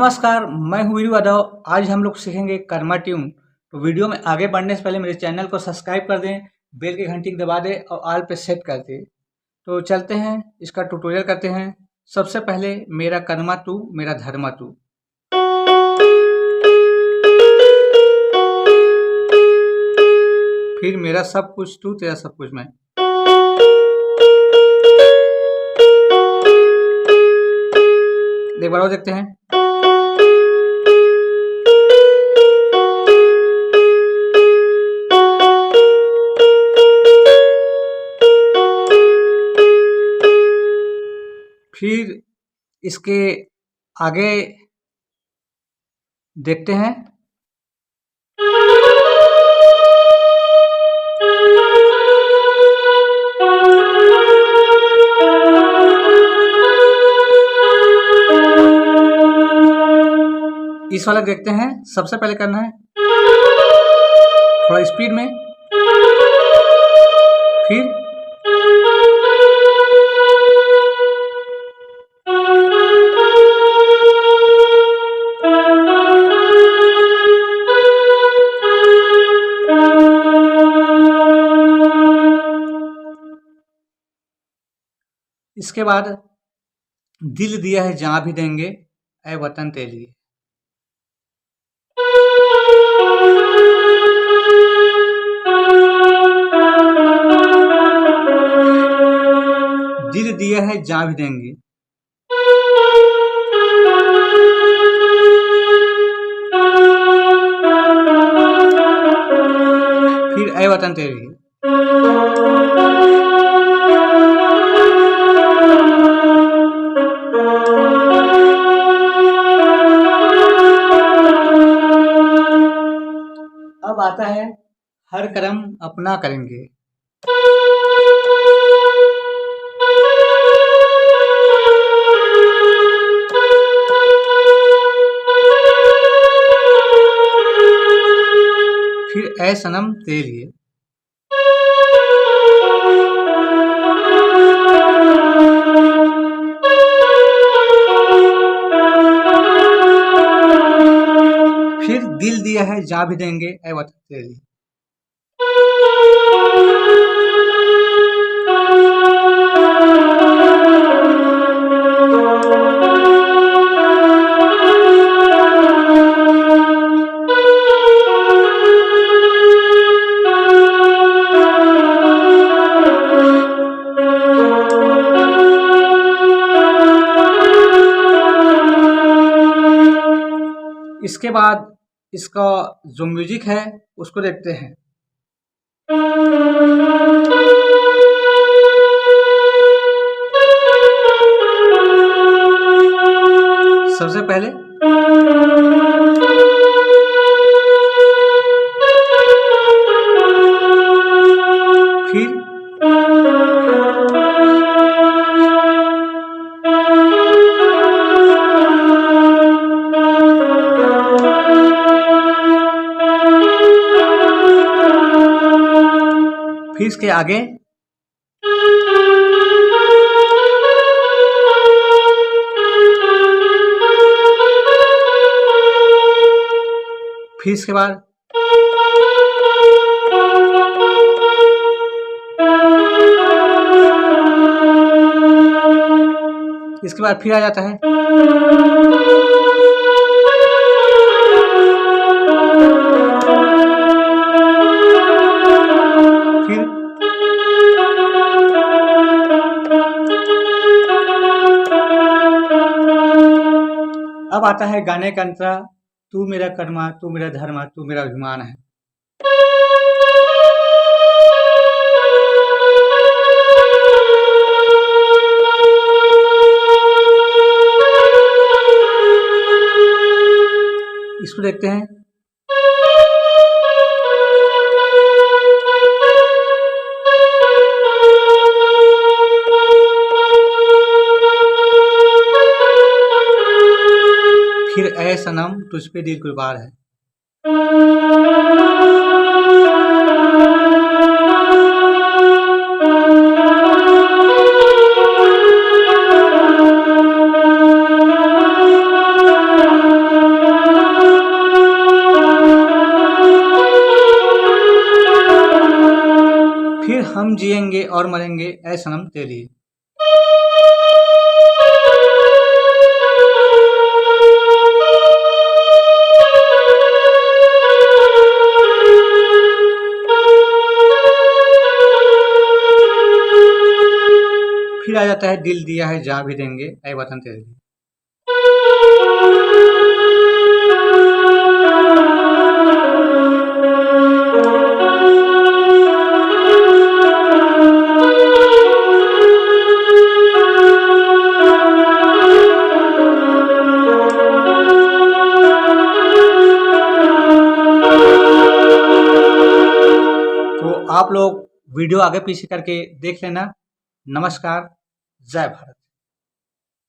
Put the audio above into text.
नमस्कार, मैं हूँ वीरू यादव। आज हम लोग सीखेंगे कर्मा ट्यून। तो वीडियो में आगे बढ़ने से पहले मेरे चैनल को सब्सक्राइब कर दें, बेल की घंटी दबा दें और ऑल पे सेट कर दें। तो चलते हैं, इसका ट्यूटोरियल करते हैं। सबसे पहले मेरा कर्मा तू मेरा धर्मा तू। फिर मेरा सब कुछ तू तेरा सब कुछ मैं। एक बार और देखते हैं। फिर इसके आगे देखते हैं। इस वाला देखते हैं। सबसे पहले करना है थोड़ा स्पीड में, फिर इसके बाद दिल दिया है जहां भी देंगे ऐ वतन तेरे लिए। दिल दिया है जहां भी देंगे। फिर ऐ वतन तेरे लिए। अब आता है हर कर्म अपना करेंगे। फिर ऐ सनम तेरे लिए। फिर दिल दिया है जहां भी देंगे ऐ वतन तेरे लिए। इसके बाद इसका जो म्यूजिक है उसको देखते हैं। सबसे पहले फिर इसके आगे फिर इसके बाद फिर आ जाता है। फिर अब आता है गाने का अंतरा। तू मेरा कर्मा तू मेरा धर्मा तू मेरा अभिमान है। इसको देखते हैं। फिर ऐ सनम तुझ पे दिल कुर्बान है। फिर हम जिएंगे और मरेंगे ऐ सनम तेरी। फिर आ जाता है दिल दिया है जान भी देंगे ऐ वतन तेरे लिए। तो आप लोग वीडियो आगे पीछे करके देख लेना। नमस्कार, जय भारत।